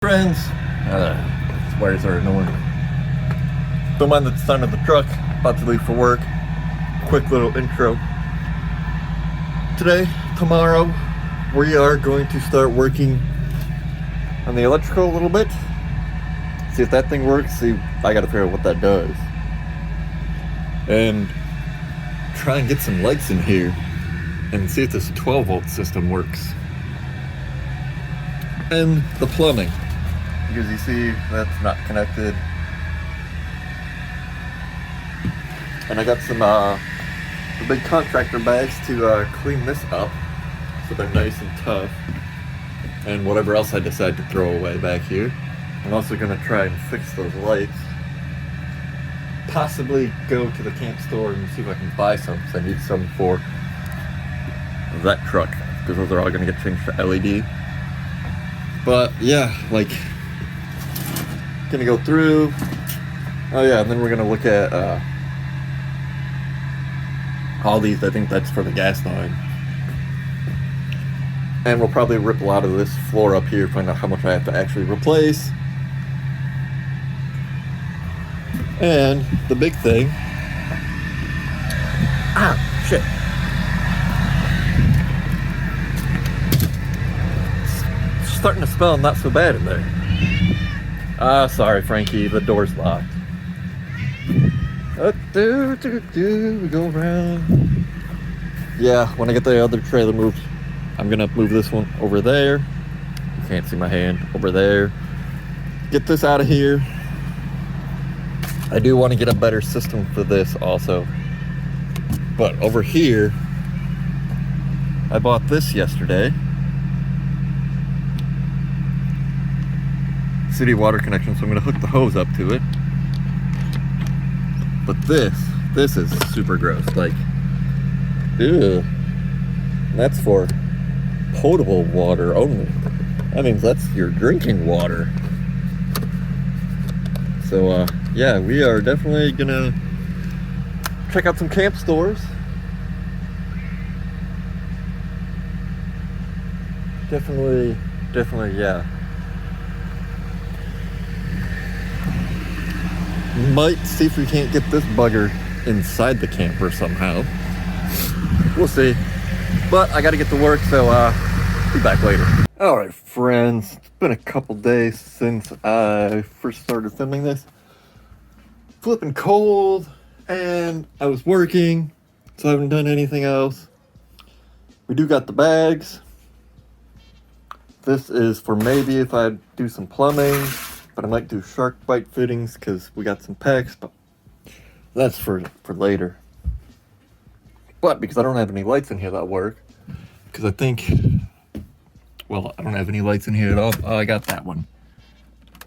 Friends, wires are annoying. Don't mind the sound of the truck. About to leave for work. Quick little intro. Today, tomorrow, we are going to start working on the electrical a little bit. See if that thing works. See, I gotta figure out what that does. And try and get some lights in here and see if this 12-volt system works. And the plumbing. Because you see that's not connected. And I got some the big contractor bags to clean this up so they're nice and tough. And whatever else I decide to throw away back here. I'm also going to try and fix those lights. Possibly go to the camp store and see if I can buy some, because I need some for that truck, because those are all going to get changed to LED. But yeah, like, gonna go through. Oh yeah, and then we're gonna look at all these. I think that's for the gas line. And we'll probably rip a lot of this floor up here, find out how much I have to actually replace. And the big thing. Ah, shit. It's starting to smell not so bad in there. Sorry, Frankie, the door's locked. We go around. Yeah, when I get the other trailer moved, I'm gonna move this one over there. You can't see my hand. Over there. Get this out of here. I do want to get a better system for this also. But over here, I bought this yesterday. City water connection, so I'm gonna hook the hose up to it. But this is super gross. Like, ew. That's for potable water only. That means that's your drinking water. So yeah, we are definitely gonna check out some camp stores. Definitely, yeah. Might see if we can't get this bugger inside the camper somehow. We'll see. But I gotta get to work, so be back later. Alright, friends. It's been a couple days since I first started filming this. Flipping cold, and I was working, so I haven't done anything else. We do got the bags. This is for maybe if I do some plumbing. But I might do shark bite fittings because we got some packs, but that's for later. But because I don't have any lights in here that work, because I think, well, I don't have any lights in here at all. Oh, I got that one.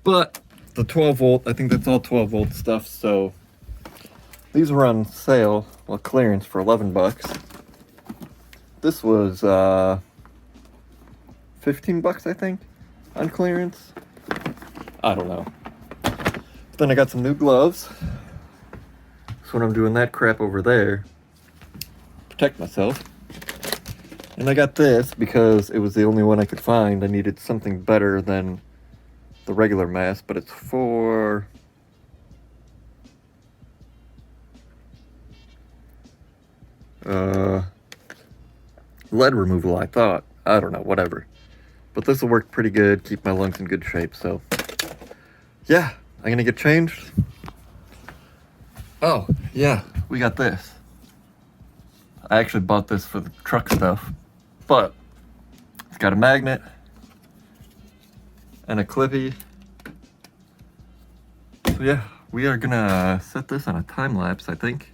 But the 12 volt, I think that's all 12 volt stuff. So these were on sale, well, clearance for 11 bucks. This was 15 bucks, I think, on clearance. I don't know. But then I got some new gloves. So when I'm doing that crap over there, protect myself. And I got this because it was the only one I could find. I needed something better than the regular mask, but it's for lead removal, I thought. I don't know, whatever. But this will work pretty good, keep my lungs in good shape, so yeah, I'm gonna get changed. Oh, yeah, we got this. I actually bought this for the truck stuff, but it's got a magnet and a clippy. So yeah, we are gonna set this on a time lapse, I think,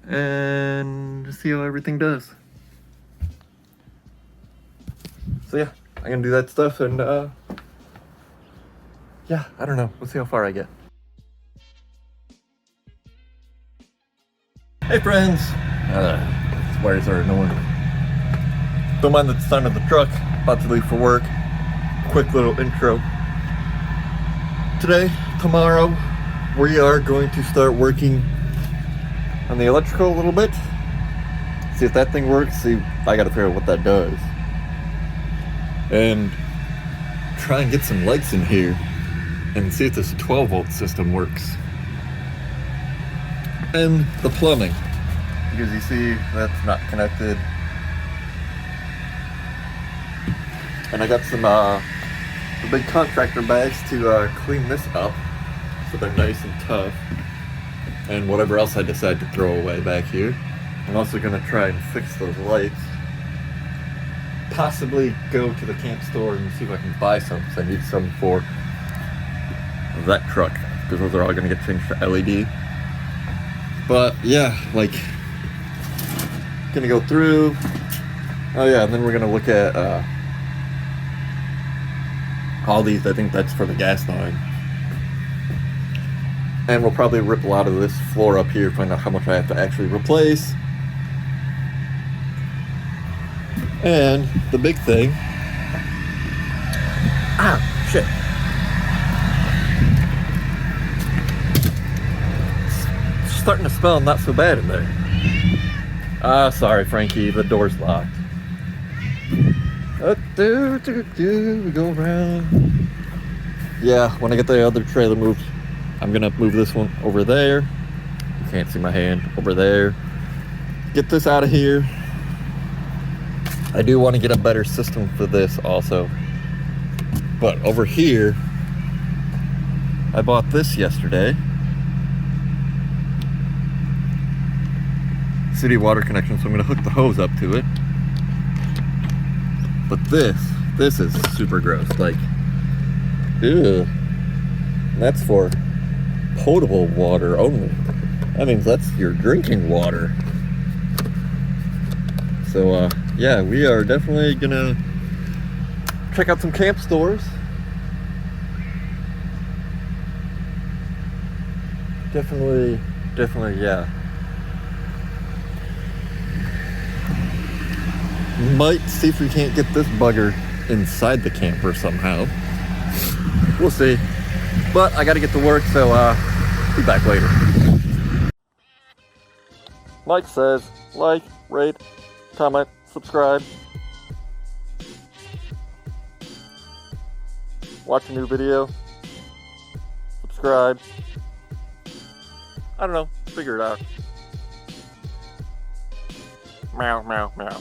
and see how everything does. So yeah, I'm gonna do that stuff and yeah, I don't know. We'll see how far I get. Hey friends! These wires are annoying. Don't mind the sound of the truck. About to leave for work. Quick little intro. Today, tomorrow, we are going to start working on the electrical a little bit. See if that thing works. See, I gotta figure out what that does. And try and get some lights in here and see if this 12-volt system works. And the plumbing, because you see that's not connected. And I got some the big contractor bags to clean this up so they're nice and tough. And whatever else I decide to throw away back here. I'm also going to try and fix those lights. Possibly go to the camp store and see if I can buy some, because I need some for that truck, because those are all going to get changed to LED. But yeah, like, gonna go through. Oh yeah, and then we're gonna look at all these. I think that's for the gas line. And we'll probably rip a lot of this floor up here, find out how much I have to actually replace. And the big thing. Ah, shit. It's starting to smell not so bad in there. Ah, sorry, Frankie, the door's locked. We go around. Yeah, when I get the other trailer moved, I'm gonna move this one over there. You can't see my hand. Over there. Get this out of here. I do want to get a better system for this also. But over here, I bought this yesterday. City water connection, so I'm gonna hook the hose up to it. But this is super gross. Like, ew. That's for potable water only. That means that's your drinking water. So yeah, we are definitely gonna check out some camp stores. Definitely, yeah. Might see if we can't get this bugger inside the camper somehow. We'll see. But I gotta get to work, so be back later. Mike says, like, rate, comment, subscribe. Watch a new video. Subscribe. I don't know. Figure it out. Meow, meow, meow.